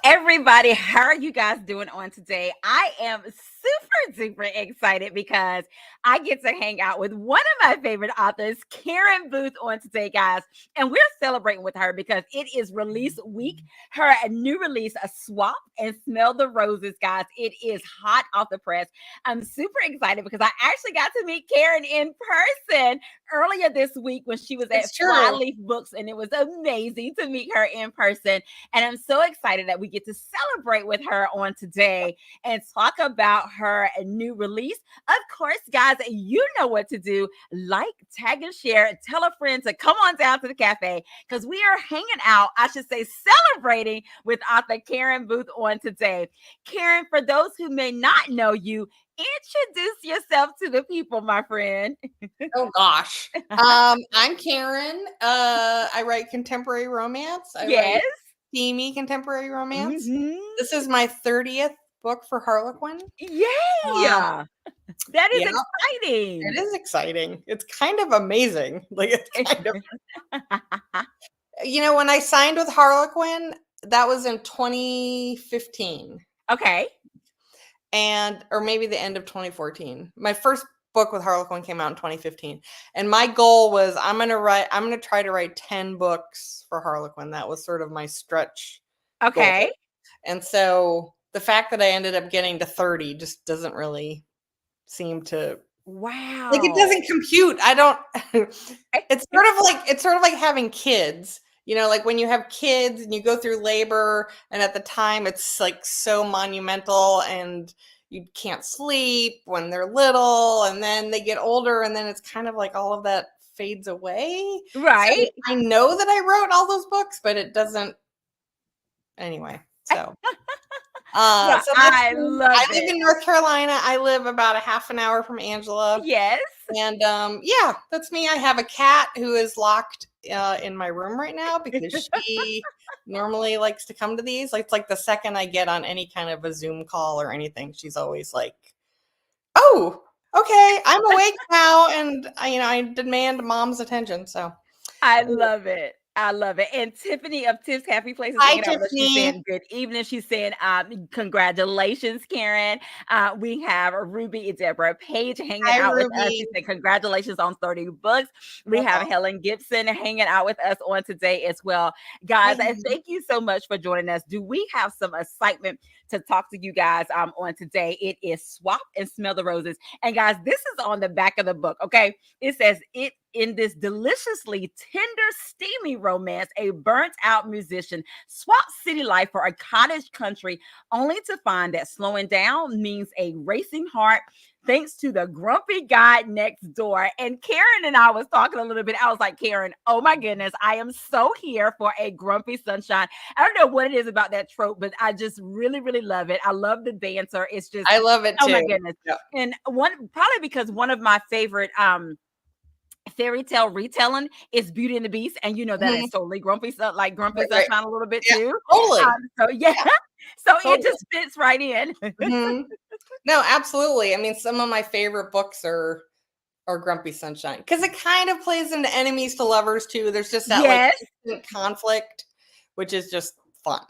everybody. How are you guys doing on today? I am super duper excited because I get to hang out with one of my favorite authors, Karen Booth, on today, guys. And we're celebrating with her because it is release week. Her new release, A Swap and Smell the Roses, guys. It is hot off the press. I'm super excited because I actually got to meet Karen in person earlier this week when she was at It's true. Flyleaf Books, and it was amazing to meet her in person. And I'm so excited that we get to celebrate with her on today and talk about her new release. Of course, guys, you know what to do. Like, tag, and share. Tell a friend to come on down to the cafe because we are hanging out, I should say, celebrating with author Karen Booth on today. Karen, for those who may not know you, introduce yourself to the people, my friend. Oh gosh. I'm Karen. I write contemporary romance. I write Yes. steamy contemporary romance. Mhm. This is my 30th book for Harlequin. Yay! That is Yeah, exciting. it is exciting. It's kind of amazing. Like it's kind of, when I signed with Harlequin, that was in 2015. Okay. Or maybe the end of 2014. My first book with Harlequin came out in 2015. And my goal was I'm going to try to write 10 books for Harlequin. That was sort of my stretch Okay. goal. And so the fact that I ended up getting to 30 just doesn't really seem to Wow. like it doesn't compute. I don't it's sort of like having kids. Like when you have kids and you go through labor, and at the time it's like so monumental and you can't sleep when they're little, and then they get older, and then it's kind of like all of that fades away. Right. So I know that I wrote all those books, but it doesn't anyway. So I love I it. live in North Carolina. I live about a half an hour from Angela. Yes. And yeah, that's me. I have a cat who is locked in my room right now because she normally likes to come to these. It's like the second I get on any kind of a Zoom call or anything, she's always like, "Oh, okay, I'm awake now," and I demand mom's attention. So I love it. I love it. And Tiffany of Tiff's Happy Places hi, hanging out with us. She's Tiffany. saying good evening. She's saying congratulations, Karen. We have Ruby Deborah Page hanging Hi, out with us. Ruby. She said congratulations on 30 books. We have Helen Gibson hanging out with us on today as well. Guys, thank you so much for joining us. Do we have some excitement to talk to you guys on today? It is Swap and Smell the Roses. And guys, this is on the back of the book, okay? It says it in this deliciously tender, steamy romance, a burnt out musician swaps city life for a cottage country, only to find that slowing down means a racing heart, thanks to the grumpy guy next door. And Karen and I was talking a little bit. I was like, Karen, oh my goodness, I am so here for a grumpy sunshine. I don't know what it is about that trope, but I just really, really love it. I love the dancer. It's just, I love it too. Oh my goodness. Yep. And probably because one of my favorite fairy tale retelling is Beauty and the Beast, and that is totally grumpy sunshine a little bit too. Totally. So totally. It just fits right in. No, absolutely. I mean, some of my favorite books are Grumpy Sunshine because it kind of plays into enemies to lovers too. There's just that like conflict, which is just fun.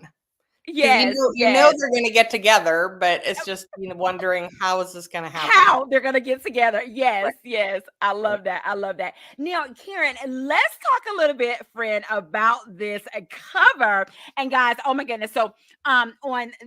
Yes, you know they're going to get together, but it's just wondering how is this going to happen? How they're going to get together? Yes, yes, I love that. I love that. Now, Karen, let's talk a little bit, friend, about this cover. And guys, oh my goodness! So, on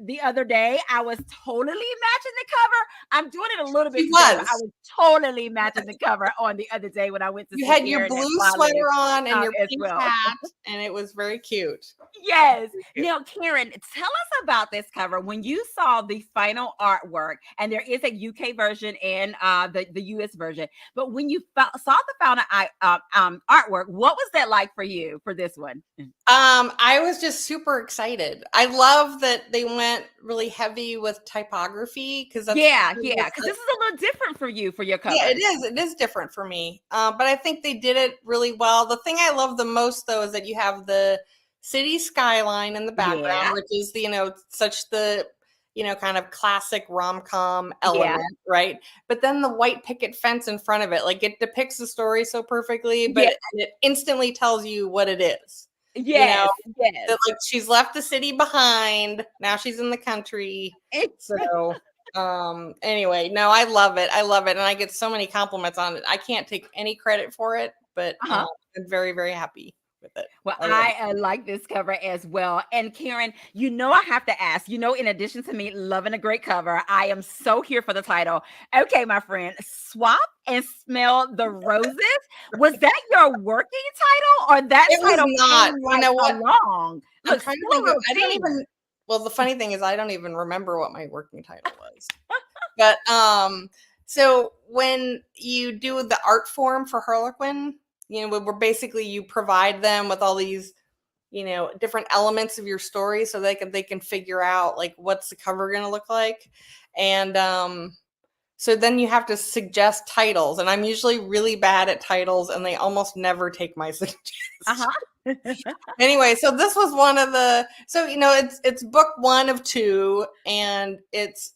the other day, I was totally matching the cover. I'm doing it a little bit today, but I was totally matching the cover on the other day when I went to. You had your blue sweater on and your pink hat, and it was very cute. Yes. Now, Karen, tell us about this cover. When you saw the final artwork, and there is a UK version and the US version, but when you saw the final artwork, what was that like for you for this one? I was just super excited. I love that they went really heavy with typography because because this is a little different for you for your cover. Yeah, it is. It is different for me, but I think they did it really well. The thing I love the most, though, is that you have the city skyline in the background, which is such the kind of classic rom-com element, right? But then the white picket fence in front of it, like it depicts the story so perfectly, but it instantly tells you what it is. You know, Yes, yes. that like she's left the city behind. Now she's in the country. So anyway, no, I love it. I love it. And I get so many compliments on it. I can't take any credit for it, but Uh-huh. I'm very, very happy with it. Well, I love it. I like this cover as well. And Karen, I have to ask, in addition to me loving a great cover, I am so here for the title. Okay, my friend, Swap and Smell the Roses. Was that your working title or that It was title not. came You like know what? along? I'm Look, trying to spill a think of little I don't tea. even well, the funny thing is I don't even remember what my working title was. But so when you do the art form for Harlequin, where basically you provide them with all these, different elements of your story so they can figure out like what's the cover going to look like. And so then you have to suggest titles, and I'm usually really bad at titles and they almost never take my suggestions. Uh-huh. Anyway, so this was one of the it's book 1 of 2, and it's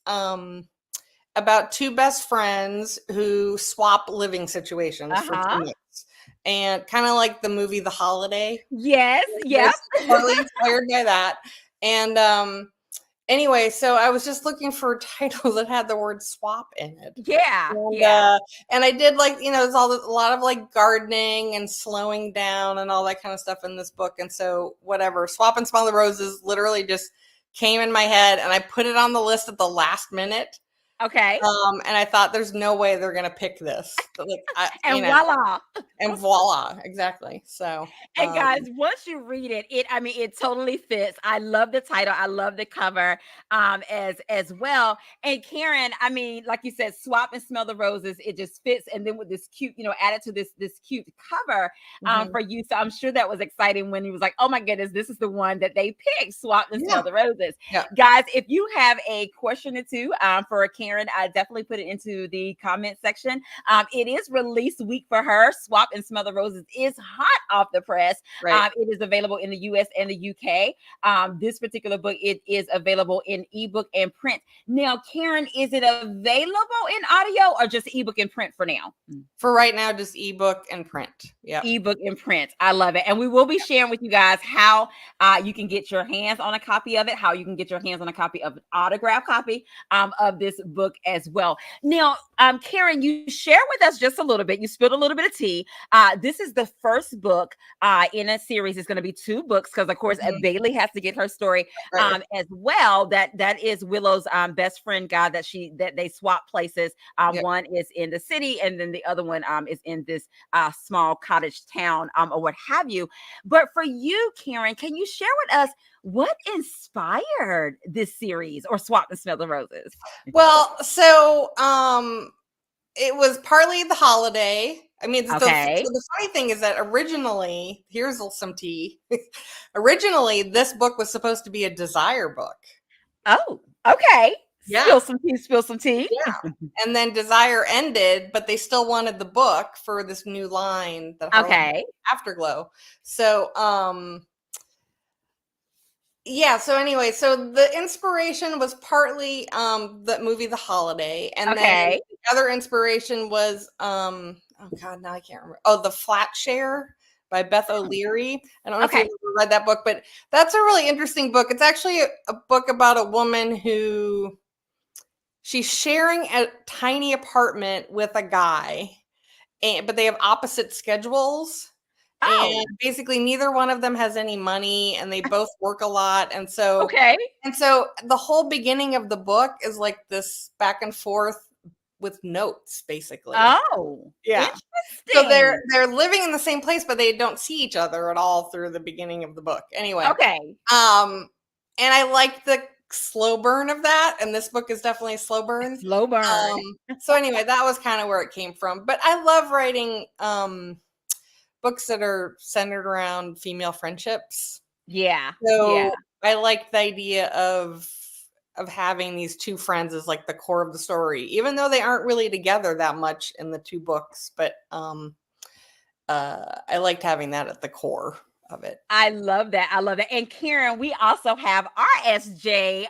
about two best friends who swap living situations for 2 Uh-huh. months. And kind of like the movie The Holiday. Yes, yep. It's totally inspired by that. And anyway, so I was just looking for titles that had the word swap in it. Yeah, And, yeah. and I did there's a lot of like gardening and slowing down and all that kind of stuff in this book. And so whatever, Swap and Smell the Roses literally just came in my head, and I put it on the list at the last minute. Okay. And I thought there's no way they're going to pick this. But And voila. and voila, exactly. So, And guys, once you read it, it totally fits. I love the title. I love the cover as well. And Karen, like you said, Swap and Smell the Roses, it just fits. And then with this cute, added to this cute cover for you. So I'm sure that was exciting when he was like, oh my goodness, this is the one that they picked, Swap and Smell the Roses. Yeah. Guys, if you have a question or two for Karen, I definitely put it into the comment section. It is release week for her. Swap and Smell the Roses is hot off the press. Right. It is available in the US and the UK. This particular book, it is available in ebook and print. Now, Karen, is it available in audio or just ebook and print for now? For right now, just ebook and print. Yeah. Ebook and print. I love it. And we will be sharing with you guys how you can get your hands on a copy of it, how you can get your hands on a copy of an autographed copy of this book as well. Now, Karen, you share with us just a little bit. You spilled a little bit of tea. This is the first book in a series. It's going to be 2 books because, of course, Bailey has to get her story as well. That is Willow's best friend guy that they swap places. One is in the city, and then the other one is in this small cottage town or what have you. But for you, Karen, can you share with us what inspired this series or Swap and Smell the Roses? Well, so it was partly The Holiday. Okay. The funny thing is that originally, here's some tea. Originally, this book was supposed to be a Desire book. Oh, okay. Yeah. Spill some tea. Yeah. And then Desire ended, but they still wanted the book for this new line that Afterglow. So so anyway, so the inspiration was partly the movie The Holiday, and then the other inspiration was oh god, now I can't remember. Oh, The Flat Share by Beth O'Leary. I don't know if you've ever read that book, but that's a really interesting book. It's actually a book about a woman who she's sharing a tiny apartment with a guy, but they have opposite schedules. And basically neither one of them has any money, and they both work a lot. And so the whole beginning of the book is like this back and forth with notes, basically. Oh, yeah. So they're living in the same place, but they don't see each other at all through the beginning of the book. Anyway. Okay. And I like the slow burn of that, and this book is definitely a slow burn. Slow burn. So anyway, that was kind of where it came from. But I love writing books that are centered around female friendships. Yeah. So I like the idea of having these 2 friends as like the core of the story, even though they aren't really together that much in the 2 books. But I liked having that at the core of it. I love that. And Karen, we also have RSJ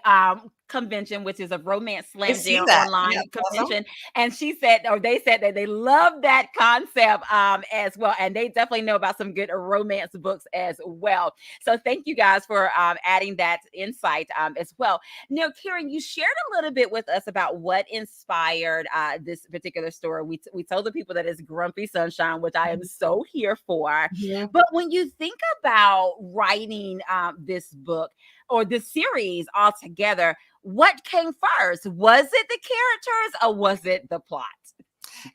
convention, which is a romance I slam see jam that. Yeah, online it's awesome. convention. And she said, or they said that they love that concept as well. And they definitely know about some good romance books as well. So thank you guys for adding that insight as well. Now, Karen, you shared a little bit with us about what inspired this particular story. We told the people that it's Grumpy Sunshine, which I am so here for. Mhm. But when you think about writing this book or this series altogether, what came first? Was it the characters or was it the plot?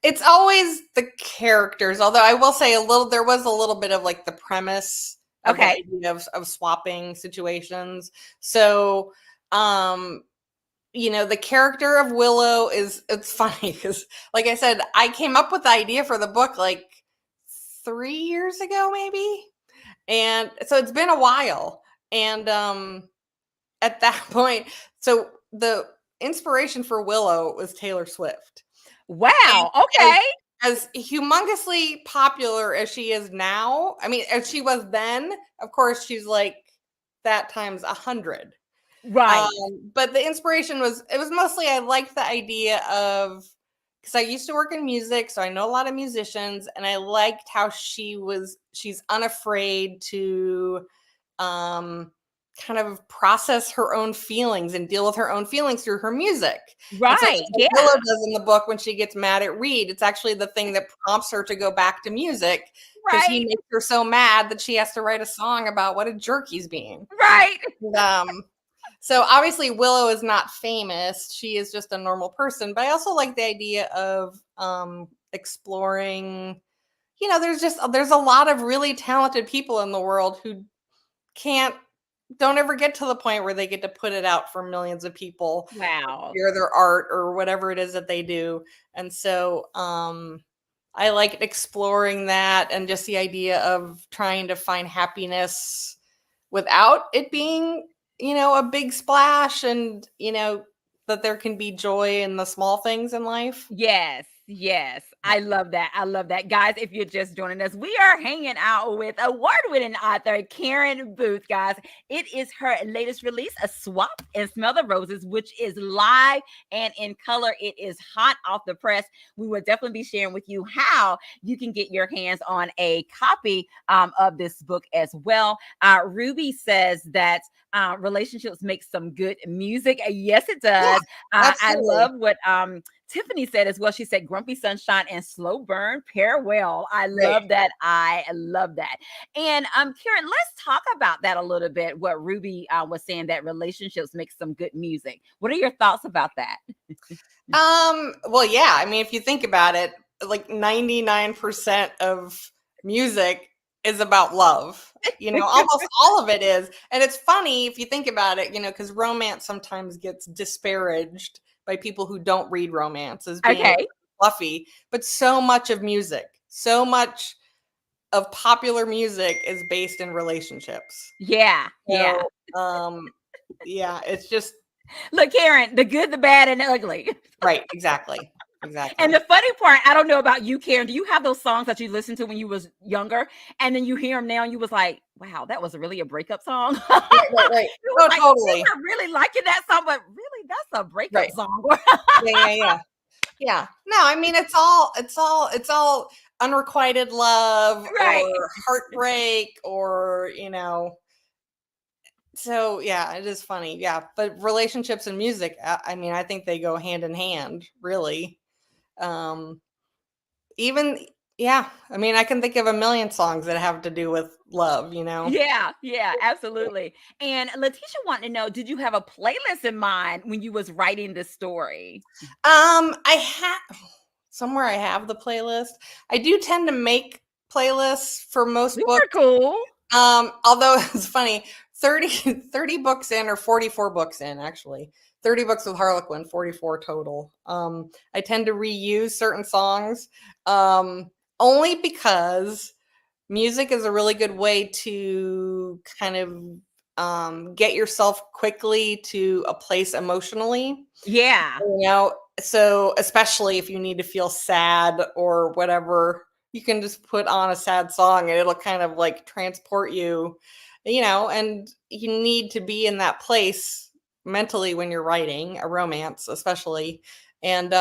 It's always the characters, although I will say there was a little bit of like the premise of the Okay. idea of swapping situations. So, the character of Willow it's funny because, like I said, I came up with the idea for the book like 3 years ago, maybe. And so it's been a while. And at that point, so the inspiration for Willow was Taylor Swift. Wow. And Okay. as humongously popular as she is now, I mean, as she was then, of course, she's like that times 100. Right. But the inspiration it was mostly, I liked the idea of, because I used to work in music, so I know a lot of musicians, and I liked how she's unafraid to kind of process her own feelings and deal with her own feelings through her music. And so Right. just like Yeah. Willow does in the book when she gets mad at Reed, it's actually the thing that prompts her to go back to music because he Right. makes her so mad that she has to write a song about what a jerk he's being. Right. And, so obviously Willow is not famous. She is just a normal person. But I also like the idea of exploring, there's a lot of really talented people in the world who don't ever get to the point where they get to put it out for millions of people Wow. or their art or whatever it is that they do. And so I like exploring that and just the idea of trying to find happiness without it being, a big splash, and, that there can be joy in the small things in life. Yes, yes. I love that. I love that. Guys, if you're just joining us, we are hanging out with award-winning author Karen Booth, guys. It is her latest release, A Swap and Smell the Roses, which is live and in color. It is hot off the press. We will definitely be sharing with you how you can get your hands on a copy of this book as well. Ruby says that relationships make some good music. Yes, it Yeah, does. I absolutely. love what Tiffany said as well. She said Grumpy Sunshine and Slow Burn pair well. I Right. love that. I love that. And Karen, let's talk about that a little bit. What Ruby was saying, that relationships make some good music. What are your thoughts about that? Well, yeah, I mean, if you think about it, like 99% of music is about love. Almost all of it is. And it's funny if you think about it, because romance sometimes gets disparaged by people who don't read romance as being Okay. fluffy, but so much of music, so much of popular music is based in relationships. Yeah. Yeah. So, yeah, it's just Look, Karen, the good, the bad, and the ugly. right. Exactly. And the funny part, I don't know about you, Karen. Do you have those songs that you listened to when you was younger, and then you hear them now, and you was like, "Wow, that was really a breakup song." Right. You Oh, was like, totally. "You were really liking that song, but really, that's a breakup Right. song." Yeah. Yeah. No, I mean, it's all unrequited love Right. or heartbreak or, so yeah, it is funny. Yeah. But relationships and music, I mean, I think they go hand in hand, really. Um, even, yeah, I mean, I can think of a million songs that have to do with love. Yeah, absolutely. And Letitia wanted to know, did you have a playlist in mind when you was writing this story? I have somewhere I have the playlist. I do tend to make playlists for most Super books. cool. Although it's funny, 30 books in, or 44 books in, actually. 30 books with Harlequin, 44 total. I tend to reuse certain songs, only because music is a really good way to kind of get yourself quickly to a place emotionally. Yeah. So especially if you need to feel sad or whatever, you can just put on a sad song and it'll kind of like transport you, and you need to be in that place mentally when you're writing a romance, especially. And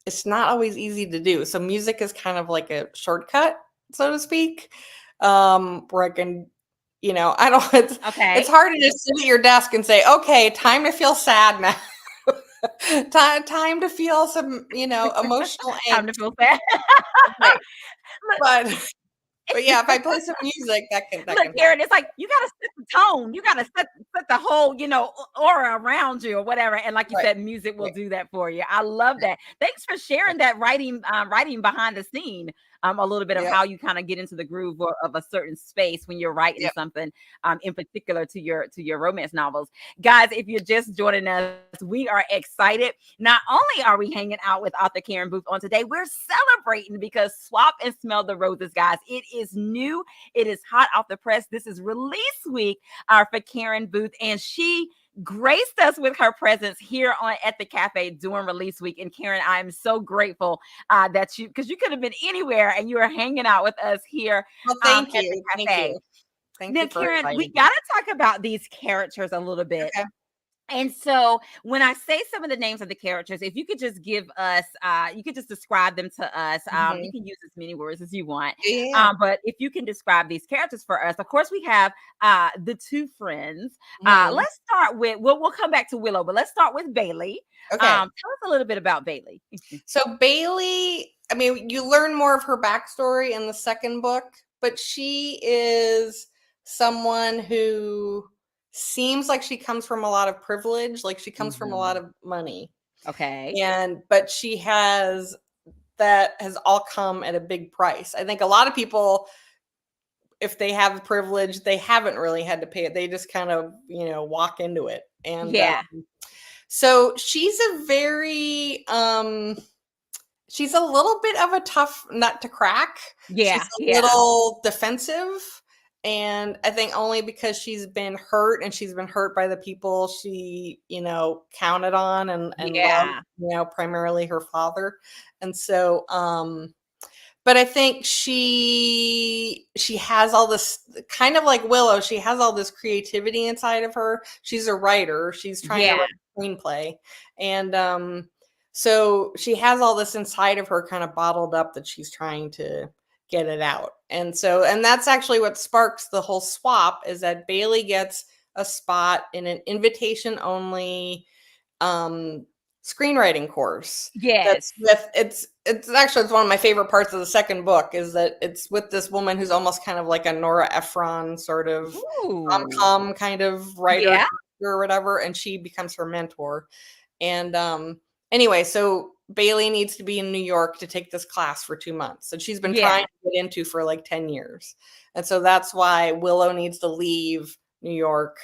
it's not always easy to do. So music is kind of like a shortcut, so to speak. Where I can, I don't it's Okay. hard to just sit at your desk and say, okay, time to feel sad now. time to feel some, emotional Time to angst. feel sad. Right. Look, But yeah, if I play some music, that can look, help. Karen, it's like you gotta set the tone. You gotta set the whole, aura around you or whatever. And like you Right. said, music will Right. do that for you. I love Right. that. Thanks for sharing that writing behind the scene. A little bit of Yep. how you kind of get into the groove of a certain space when you're writing Yep. something, in particular to your romance novels. Guys, if you're just joining us, we are excited. Not only are we hanging out with author Karen Booth on today, we're celebrating because Swap and Smell the Roses, guys. It is new. It is hot off the press. This is release week for Karen Booth, and she graced us with her presence here at the cafe during release week. And Karen, I am so grateful that because you could have been anywhere and you are hanging out with us here Well, at thank the you. Thank cafe. you. Thank Now, you for Karen, we inviting got me. to talk about these characters a little bit. Okay. And so when I say some of the names of the characters, if you could just give us, you could just describe them to us. You Mhm. can use as many words as you want. Yeah. But if you can describe these characters for us, of course, we have the two friends. Mhm. Let's start with, we'll come back to Willow, but let's start with Bailey. Okay. Tell us a little bit about Bailey. So Bailey, I mean, you learn more of her backstory in the second book, but she is someone who seems like she comes from a lot of privilege, like she comes from a lot Mhm. of money. Okay. But she has that has all come at a big price. I think a lot of people, if they have the privilege, they haven't really had to pay it. They just kind of, walk into it. And Yeah. so she's she's a little bit of a tough nut to crack. She's Yeah. a Yeah. little defensive. And I think only because she's been hurt and she's been hurt by the people she, counted on and loved, Yeah. primarily her father. And so, but I think she has all this, kind of like Willow, she has all this creativity inside of her. She's a writer. She's trying to Yeah. write a screenplay. And so she has all this inside of her kind of bottled up that she's trying to get it out. And that's actually what sparks the whole swap, is that Bailey gets a spot in an invitation only screenwriting course. Yes. It's one of my favorite parts of the second book, is that it's with this woman who's almost kind of like a Nora Ephron sort of Ooh. rom-com kind of writer Yeah. or whatever, and she becomes her mentor. And anyway, so Bailey needs to be in New York to take this class for 2 months, and she's been trying Yeah. to get into for like 10 years. And so that's why Willow needs to leave New York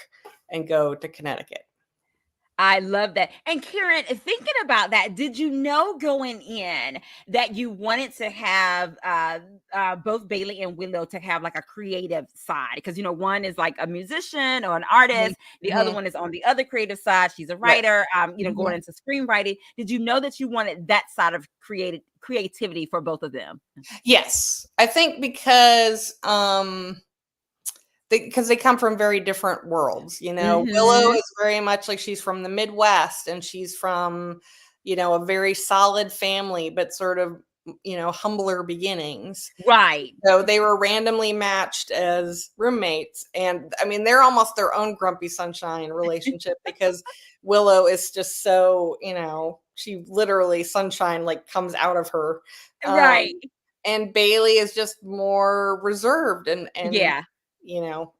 and go to Connecticut. I love that. And Karen, thinking about that, did you know going in that you wanted to have both Bailey and Willow to have like a creative side? Because one is like a musician or an Mhm. artist, the other Mhm. one is on the other creative side. She's a Right. writer, Mhm. going into screenwriting. Did you know that you wanted that side of creativity for both of them? Yes. I think because they come from very different worlds. Willow Hmm. is very much like, she's from the Midwest, and she's from, a very solid family, but sort of, humbler beginnings. Right. So they were randomly matched as roommates. And I mean, they're almost their own grumpy sunshine relationship, because Willow is just so, she literally, sunshine like comes out of her. Right. And Bailey is just more reserved and Yeah. you know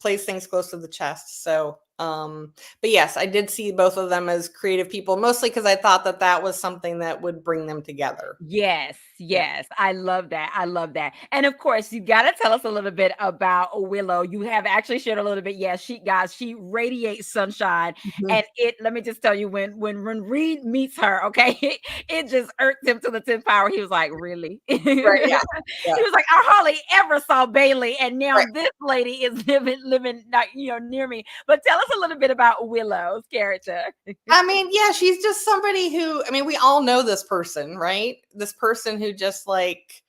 plays things close to the chest. So but yes, I did see both of them as creative people, mostly because I thought that was something that would bring them together. Yes, Yeah. yes. I love that. I love that. And of course, you got to tell us a little bit about Willow. You have actually shared a little bit. Yeah, she radiates sunshine. Mhm. And let me just tell you, when Reed meets her, okay, it just irked him to the 10th power. He was like, really? He Right. Yeah. Yeah. was like, I hardly ever saw Bailey. And now Right. this lady is living like, near me. But tell us a little bit about Willow's character. I mean, yeah, she's just somebody who, I mean, we all know this person, right? This person who just like,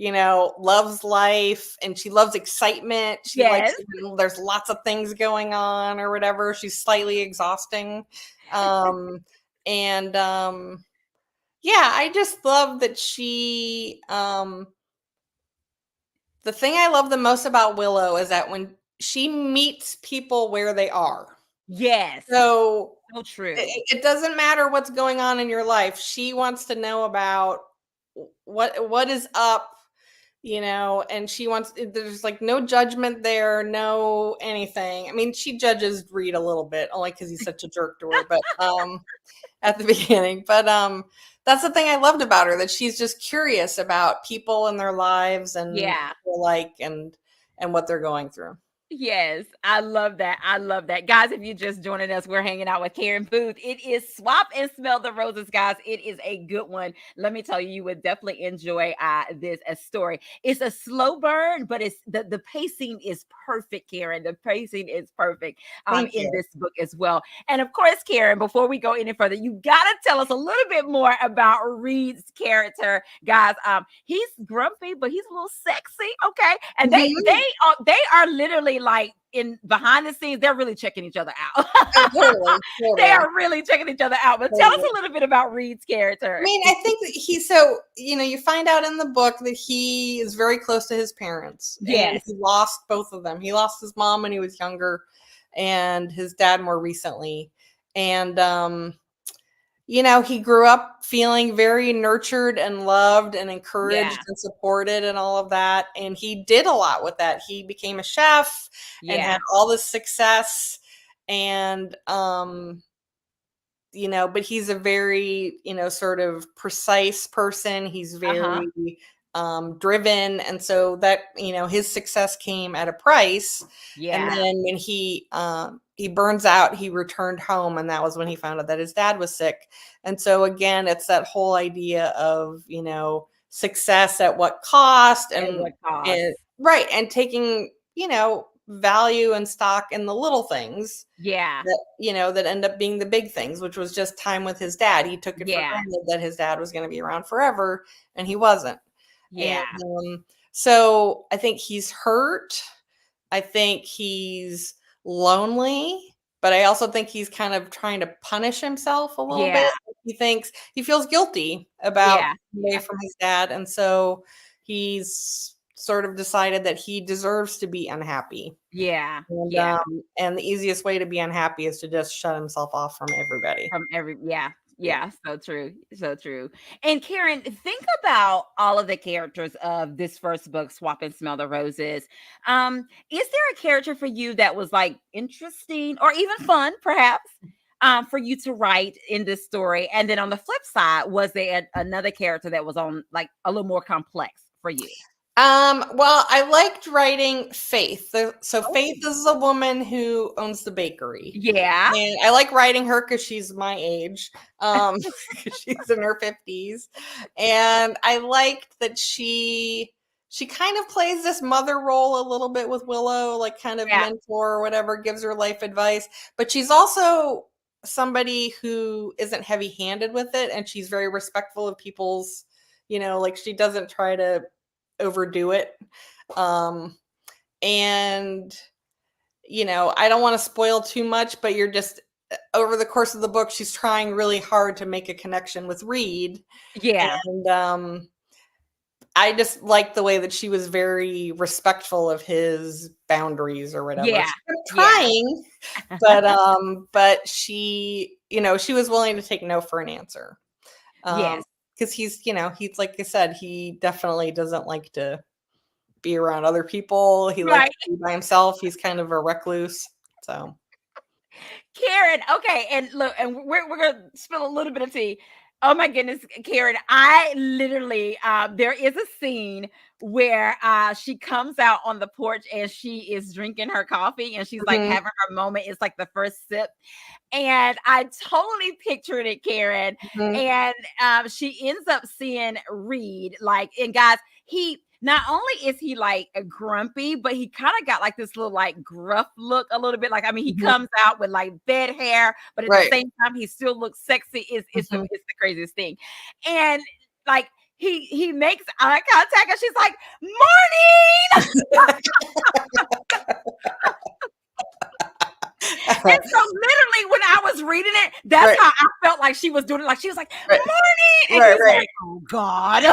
loves life and she loves excitement. She likes, there's lots of things going on or whatever. She's slightly exhausting. Yeah, I just love that she, the thing I love the most about Willow is that when she meets people where they are. Yes. So true. It doesn't matter what's going on in your life. She wants to know about what is up, and she wants, there's like no judgment there, no anything. I mean, she judges Reed a little bit, only because he's such a jerk to her, but at the beginning. But that's the thing I loved about her, that she's just curious about people and their lives and and what they're going through. Yes, I love that. I love that. Guys, if you're just joining us, we're hanging out with Karen Booth. It is Swap and Smell the Roses, guys. It is a good one. Let me tell you, you would definitely enjoy this story. It's a slow burn, but it's the pacing is perfect, Karen. The pacing is perfect in this book as well. And of course, Karen, before we go any further, you got to tell us a little bit more about Reed's character, guys. He's grumpy, but he's a little sexy, okay? And they are literally like in behind the scenes, they're really checking each other out. Totally. They are really checking each other out. But tell us a little bit about Reed's character. I mean, I think that he's so, you find out in the book that he is very close to his parents. Yes. He lost both of them. He lost his mom when he was younger and his dad more recently. And, he grew up feeling very nurtured and loved and encouraged and supported and all of that. And he did a lot with that. He became a chef and had all this success. And, but he's a very, sort of precise person. He's very driven. And so that, his success came at a price. Yeah. And then when he burns out, he returned home. And that was when he found out that his dad was sick. And so again, it's that whole idea of, success at what cost and right. And taking, value and stock in the little things that end up being the big things, which was just time with his dad. He took it for granted that his dad was going to be around forever, and he wasn't. And so I think he's hurt. I think he's lonely, but I also think he's kind of trying to punish himself a little bit. He feels guilty about away from his dad, and so he's sort of decided that he deserves to be unhappy. And the easiest way to be unhappy is to just shut himself off from everybody. So true. So true. And Karen, think about all of the characters of this first book, Swap and Smell the Roses. Is there a character for you that was like interesting or even fun, perhaps, for you to write in this story? And then on the flip side, was there another character that was on like a little more complex for you? Well, I liked writing Faith. So Faith is a woman who owns the bakery. Yeah. And I like writing her because she's my age. She's in her 50s. And I liked that she kind of plays this mother role a little bit with Willow, like kind of mentor or whatever, gives her life advice. But she's also somebody who isn't heavy-handed with it. And she's very respectful of people's, like she doesn't try to overdo it. And I don't want to spoil too much, but you're just over the course of the book, she's trying really hard to make a connection with Reed. And I just liked the way that she was very respectful of his boundaries or whatever. She kept trying, but she, she was willing to take no for an answer. Because he's like I said, he definitely doesn't like to be around other people. He likes to be by himself. He's kind of a recluse. So, Karen, okay, and look, and we're gonna spill a little bit of tea. Oh my goodness, Karen, I literally there is a scene where she comes out on the porch and she is drinking her coffee and she's like having her moment. It's like the first sip. And I totally pictured it, Karen. And she ends up seeing Reed, and guys, he not only is he like a grumpy, but he kind of got like this little like gruff look a little bit. Like, I mean, he comes out with like bed hair, but at the same time, he still looks sexy. It's the craziest thing. And like, he makes eye contact and she's like, morning. And so literally when I was reading it, that's Right. how I felt like she was doing it. Like she was like, Right. morning. And Right, he's right. like, oh God.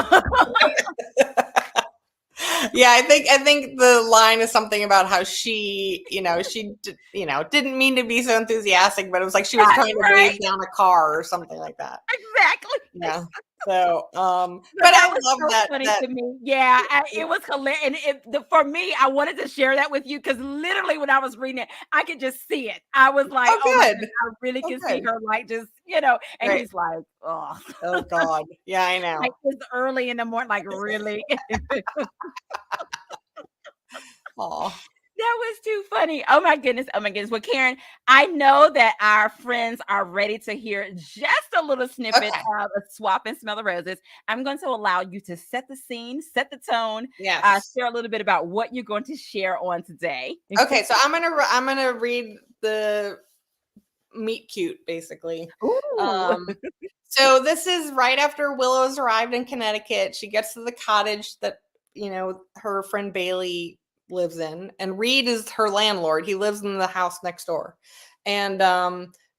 Yeah, I think the line is something about how she, didn't mean to be so enthusiastic, but it was like she was That's trying to right. wave down a car or something like that. Exactly. Yeah. So, But but that I was love so that. funny to me. Yeah, it was hilarious. And for me, I wanted to share that with you because literally when I was reading it, I could just see it. I was like, Oh, oh my good. goodness, I really Oh, can see good. her like just, and Right. he's like, oh, Oh God. Yeah, I know. like it's early in the morning, like really. Aw. That was too funny. Oh my goodness. Oh my goodness. Well, Karen, I know that our friends are ready to hear just a little snippet Okay. of a swap and smell the roses. I'm going to allow you to set the scene, set the tone, Yes. share a little bit about what you're going to share on today. Okay, so I'm gonna read the meet cute basically. Ooh. So this is right after Willow's arrived in Connecticut. She gets to the cottage that her friend Bailey lives in, and Reed is her landlord. He lives in the house next door, and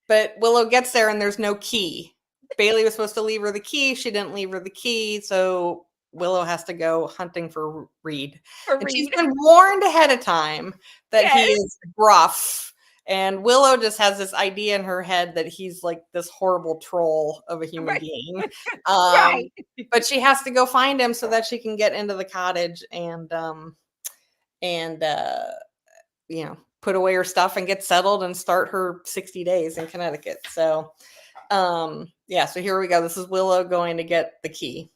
but Willow gets there and there's no key. Bailey was supposed to leave her the key. She didn't leave her the key, so Willow has to go hunting for Reed. For And she's Reed. been warned ahead of time that he Yes. is rough. And Willow just has this idea in her head that he's like this horrible troll of a human Right. being. Right. But she has to go find him so that she can get into the cottage and put away her stuff and get settled and start her 60 days in Connecticut. So so here we go. This is Willow going to get the key.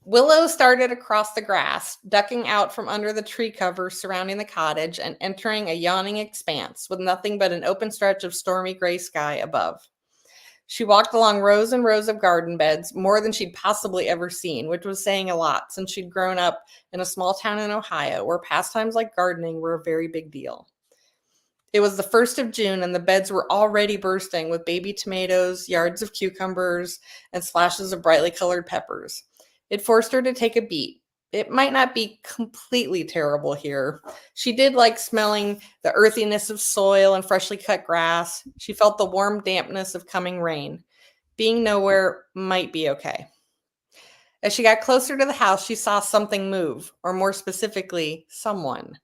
Willow started across the grass, ducking out from under the tree cover surrounding the cottage and entering a yawning expanse with nothing but an open stretch of stormy gray sky above. She walked along rows and rows of garden beds, more than she'd possibly ever seen, which was saying a lot since she'd grown up in a small town in Ohio where pastimes like gardening were a very big deal. It was the 1st of June and the beds were already bursting with baby tomatoes, yards of cucumbers, and splashes of brightly colored peppers. It forced her to take a beat. It might not be completely terrible here. She did like smelling the earthiness of soil and freshly cut grass. She felt the warm dampness of coming rain. Being nowhere might be okay. As she got closer to the house, she saw something move, or more specifically, someone.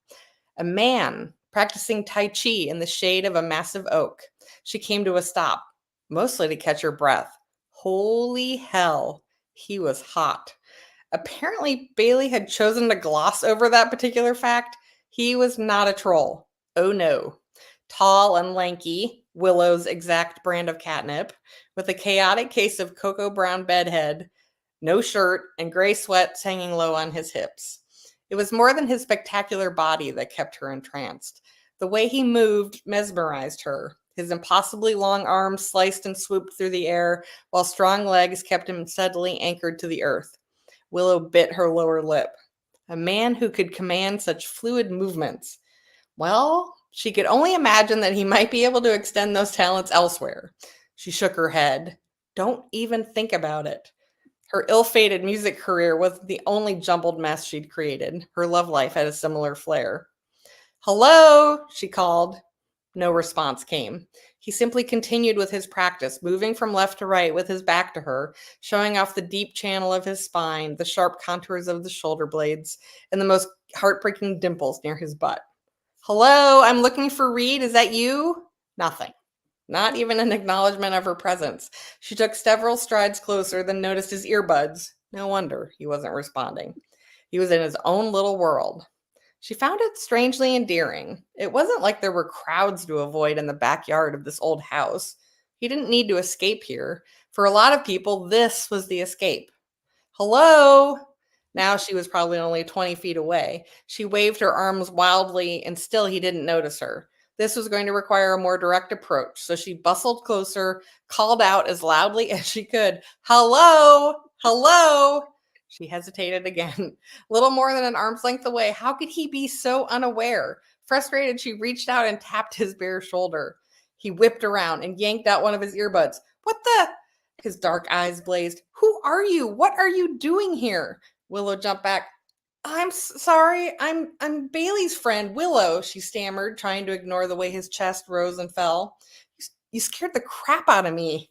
A man practicing Tai Chi in the shade of a massive oak. She came to a stop, mostly to catch her breath. Holy hell, he was hot. Apparently, Bailey had chosen to gloss over that particular fact. He was not a troll. Oh no. Tall and lanky, Willow's exact brand of catnip, with a chaotic case of cocoa brown bedhead, no shirt, and gray sweats hanging low on his hips. It was more than his spectacular body that kept her entranced. The way he moved mesmerized her. His impossibly long arms sliced and swooped through the air, while strong legs kept him steadily anchored to the earth. Willow bit her lower lip. A man who could command such fluid movements. Well, she could only imagine that he might be able to extend those talents elsewhere. She shook her head. Don't even think about it. Her ill-fated music career wasn't the only jumbled mess she'd created. Her love life had a similar flair. Hello, she called. No response came. He simply continued with his practice, moving from left to right with his back to her, showing off the deep channel of his spine, the sharp contours of the shoulder blades, and the most heartbreaking dimples near his butt. Hello, I'm looking for Reed. Is that you? Nothing. Not even an acknowledgement of her presence. She took several strides closer, then noticed his earbuds. No wonder he wasn't responding. He was in his own little world. She found it strangely endearing. It wasn't like there were crowds to avoid in the backyard of this old house. He didn't need to escape here. For a lot of people, this was the escape. Hello? Now she was probably only 20 feet away. She waved her arms wildly, and still he didn't notice her. This was going to require a more direct approach, so she bustled closer, called out as loudly as she could, "Hello? Hello?" She hesitated again. Little more than an arm's length away. How could he be so unaware? Frustrated, she reached out and tapped his bare shoulder. He whipped around and yanked out one of his earbuds. What the? His dark eyes blazed. Who are you? What are you doing here? Willow jumped back. I'm sorry. I'm Bailey's friend, Willow, she stammered, trying to ignore the way his chest rose and fell. You scared the crap out of me.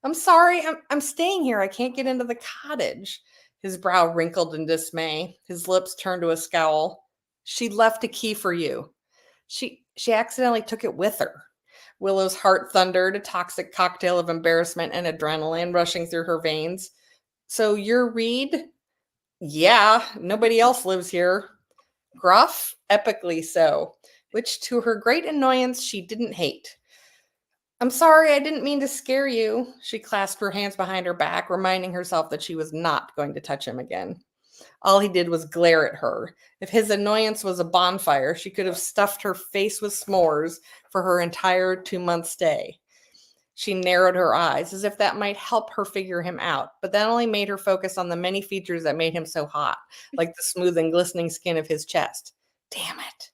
I'm sorry. I'm staying here. I can't get into the cottage. His brow wrinkled in dismay. His lips turned to a scowl. She left a key for you. She accidentally took it with her. Willow's heart thundered, a toxic cocktail of embarrassment and adrenaline rushing through her veins. So you're Reed? Yeah, nobody else lives here. Gruff, epically so, which to her great annoyance she didn't hate. I'm sorry, I didn't mean to scare you. She clasped her hands behind her back, reminding herself that she was not going to touch him again. All he did was glare at her. If his annoyance was a bonfire, she could have stuffed her face with s'mores for her entire 2-month stay. She narrowed her eyes as if that might help her figure him out, but that only made her focus on the many features that made him so hot, like the smooth and glistening skin of his chest. Damn it.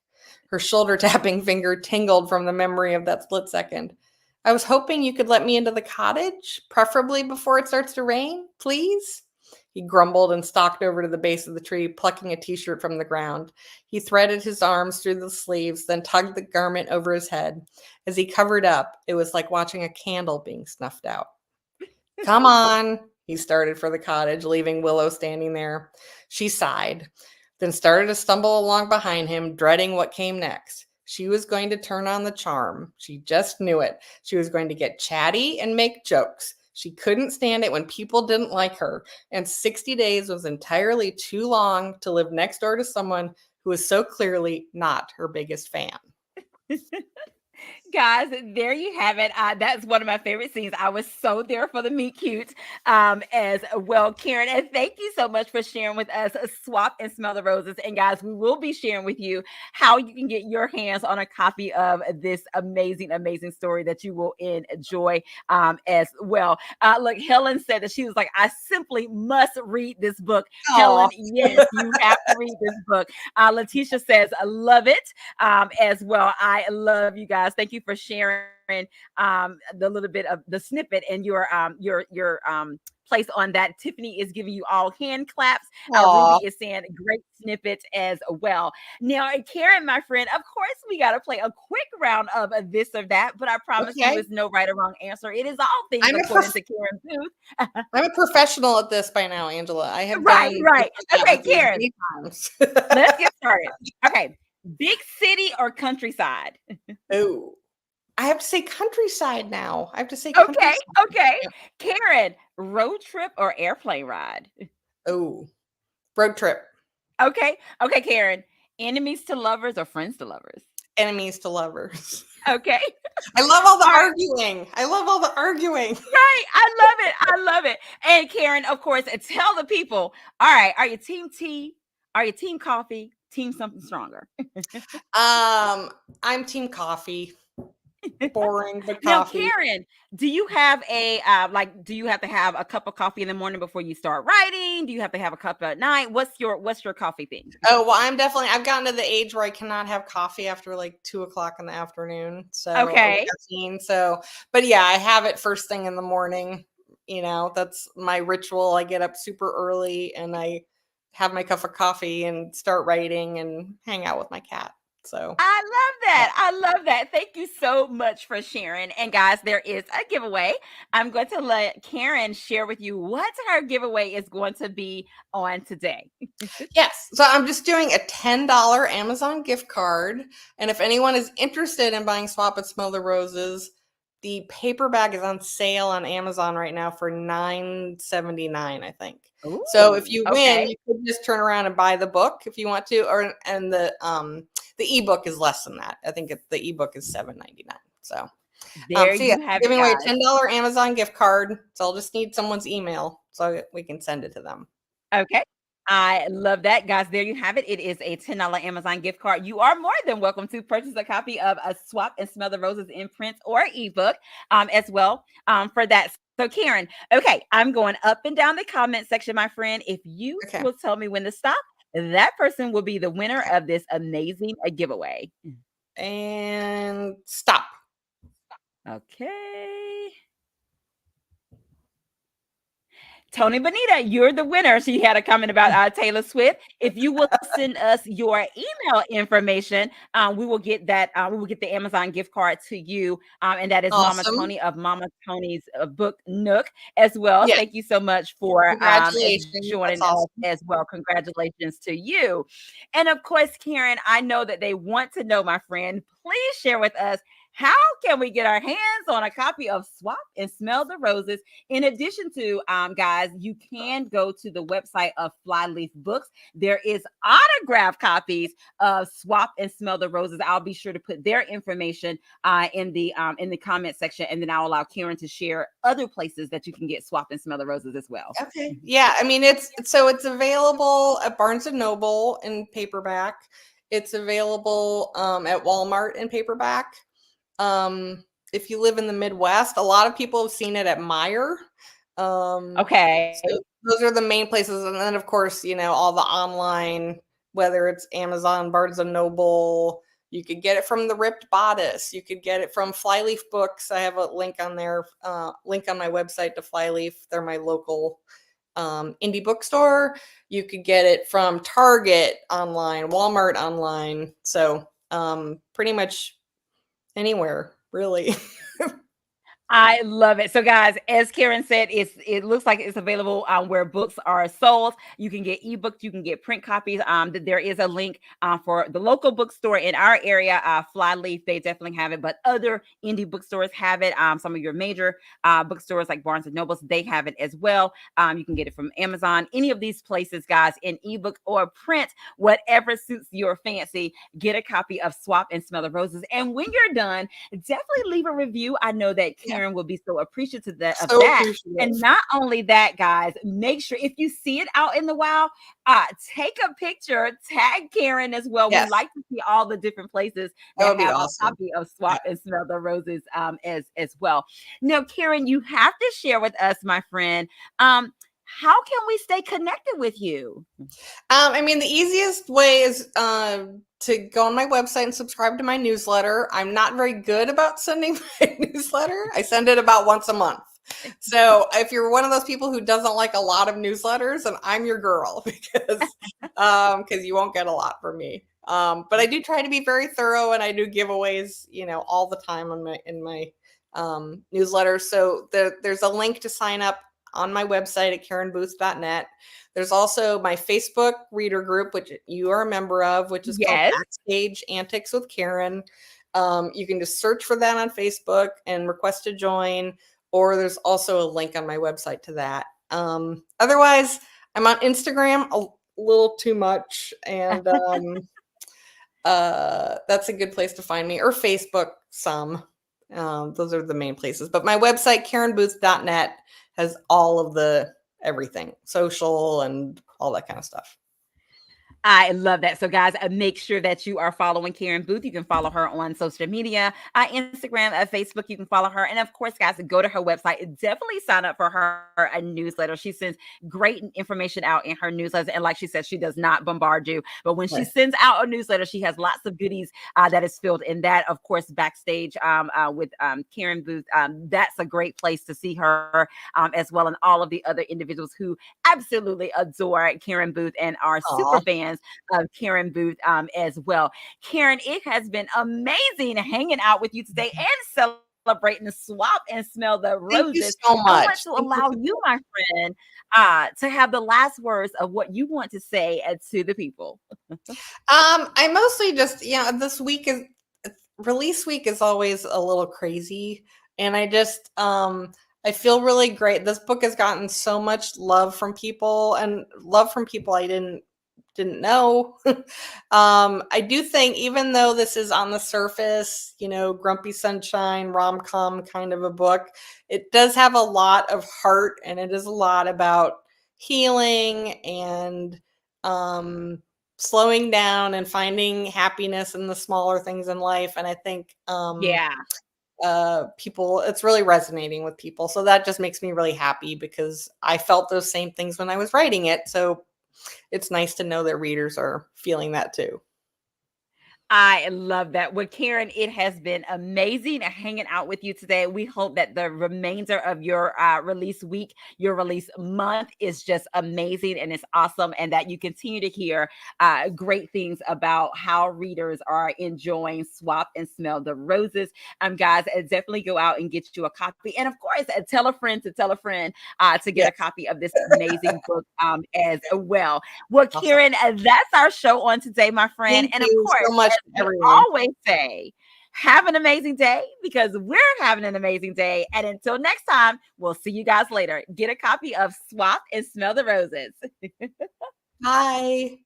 Her shoulder tapping finger tingled from the memory of that split second. I was hoping you could let me into the cottage, preferably before it starts to rain, please? He grumbled and stalked over to the base of the tree, plucking a t-shirt from the ground. He threaded his arms through the sleeves, then tugged the garment over his head. As he covered up, it was like watching a candle being snuffed out. Come on, he started for the cottage, leaving Willow standing there. She sighed, then started to stumble along behind him, dreading what came next. She was going to turn on the charm. She just knew it. She was going to get chatty and make jokes. She couldn't stand it when people didn't like her, and 60 days was entirely too long to live next door to someone who was so clearly not her biggest fan. Guys, there you have it. That's one of my favorite scenes. I was so there for the meet cute as well, Karen. And thank you so much for sharing with us Swap and Smell the Roses. And guys, we will be sharing with you how you can get your hands on a copy of this amazing, amazing story that you will enjoy as well. Look, Helen said that she was like, I simply must read this book. Aww. Helen, yes, you have to read this book. Letitia says, I love it as well. I love you guys. Thank you for sharing the little bit of the snippet and your place on that. Tiffany is giving you all hand claps. Ruby is saying great snippet as well. Now, Karen, my friend, of course, we got to play a quick round of this or that, but I promise you is no right or wrong answer. It is all things according to Karen Booth. I'm a professional at this by now, Angela. I have right. Okay, Karen, let's get started. Okay, big city or countryside? Oh. I have to say countryside now. I have to say countryside. Okay. Karen, road trip or airplane ride? Oh, road trip. Okay, Karen, enemies to lovers or friends to lovers? Enemies to lovers. Okay. I love all the arguing. Right. I love it. And Karen, of course, tell the people, all right, are you team tea? Are you team coffee? Team something stronger? I'm team coffee. Boring, but coffee. Now, Karen, do you have a do you have to have a cup of coffee in the morning before you start writing? Do you have to have a cup at night? What's your coffee thing? Oh, well, I've gotten to the age where I cannot have coffee after like 2:00 in the afternoon. So okay. But yeah, I have it first thing in the morning. You know, that's my ritual. I get up super early and I have my cup of coffee and start writing and hang out with my cat. So I love that. Thank you so much for sharing. And guys, there is a giveaway. I'm going to let Karen share with you what her giveaway is going to be on today. Yes. So I'm just doing a $10 Amazon gift card. And if anyone is interested in buying Swap and Smell the Roses, the paperback is on sale on Amazon right now for $9.79, I think. Ooh, so if you win, you could just turn around and buy the book if you want to, and the ebook is less than that. I think the ebook is $7.99. So there you have giving away a $10 Amazon gift card. So I'll just need someone's email so we can send it to them. Okay. I love that, guys. There you have it. It is a $10 Amazon gift card. You are more than welcome to purchase a copy of a Swap and Smell the Roses in print or ebook as well for that. So Karen, okay, I'm going up and down the comment section, my friend. If you will tell me when to stop, that person will be the winner of this amazing giveaway. And stop. Okay. Tony Bonita, you're the winner. She had a comment about Taylor Swift. If you will send us your email information, we will get that. We will get the Amazon gift card to you, and that is Mama Awesome. Tony of Mama Tony's book Nook as well. Yeah. Thank you so much for Congratulations. joining That's us awesome. as well. Congratulations to you, and of course, Karen. I know that they want to know, my friend. Please share with us. How can we get our hands on a copy of Swap and Smell the Roses? In addition to, guys, you can go to the website of Flyleaf Books. There is autographed copies of Swap and Smell the Roses. I'll be sure to put their information in the comment section, and then I'll allow Karen to share other places that you can get Swap and Smell the Roses as well. Okay. Yeah. I mean, it's available at Barnes and Noble in paperback. It's available at Walmart in paperback. If you live in the Midwest, a lot of people have seen it at Meijer. Okay. So those are the main places. And then, of course, all the online, whether it's Amazon, Barnes and Noble, you could get it from the Ripped Bodice. You could get it from Flyleaf Books. I have a link on there, link on my website to Flyleaf. They're my local indie bookstore. You could get it from Target online, Walmart online. So pretty much anywhere, really. I love it. So, guys, as Karen said, it looks like it's available where books are sold. You can get ebooks, you can get print copies. There is a link for the local bookstore in our area, Flyleaf. They definitely have it, but other indie bookstores have it. Some of your major bookstores like Barnes and Nobles, they have it as well. You can get it from Amazon. Any of these places, guys, in ebook or print, whatever suits your fancy. Get a copy of Swap and Smell the Roses, and when you're done, definitely leave a review. I know that Karen will be so appreciative of that. And not only that, guys, make sure if you see it out in the wild, take a picture, tag Karen as well. Yes. We like to see all the different places that have awesome. A copy of Swap and Smell the Roses as well. Now, Karen, you have to share with us, my friend, how can we stay connected with you? I mean, the easiest way is to go on my website and subscribe to my newsletter. I'm not very good about sending my newsletter. I send it about once a month. So if you're one of those people who doesn't like a lot of newsletters, then I'm your girl because you won't get a lot from me. But I do try to be very thorough, and I do giveaways, all the time in my newsletter. So there's a link to sign up on my website at KarenBooth.net. There's also my Facebook reader group, which you are a member of, which is called Backstage Antics with Karen. You can just search for that on Facebook and request to join, or there's also a link on my website to that. Otherwise, I'm on Instagram a little too much, and that's a good place to find me, or Facebook some. Those are the main places. But my website, KarenBooth.net, has all of the everything, social and all that kind of stuff. I love that. So, guys, make sure that you are following Karen Booth. You can follow her on social media, Instagram, Facebook. You can follow her. And of course, guys, go to her website. Definitely sign up for her newsletter. She sends great information out in her newsletter. And like she said, she does not bombard you. But when she sends out a newsletter, she has lots of goodies that is filled in that. Of course, Backstage with Karen Booth. That's a great place to see her as well. And all of the other individuals who absolutely adore Karen Booth and are super fans of Karen Booth as well. Karen, it has been amazing hanging out with you today and celebrating the Swap and Smell the Roses. Thank you so much. I want to allow you, my friend, to have the last words of what you want to say to the people. I mostly just, this week is release week is always a little crazy, and I just I feel really great. This book has gotten so much love from people, and love from people I didn't know. I do think, even though this is on the surface, Grumpy Sunshine, rom-com kind of a book, it does have a lot of heart, and it is a lot about healing and slowing down and finding happiness in the smaller things in life. And I think people, it's really resonating with people. So that just makes me really happy, because I felt those same things when I was writing it. So it's nice to know that readers are feeling that too. I love that. Well, Karen, it has been amazing hanging out with you today. We hope that the remainder of your release week, your release month is just amazing and it's awesome, and that you continue to hear great things about how readers are enjoying Swap and Smell the Roses. Guys, definitely go out and get you a copy. And of course, tell a friend to tell a friend to get a copy of this amazing book as well. Well, Awesome. Karen, that's our show on today, my friend. Thank And of you course, so much, we everyone. always say, have an amazing day, because we're having an amazing day. And until next time, we'll see you guys later. Get a copy of Swap and Smell the Roses. Bye.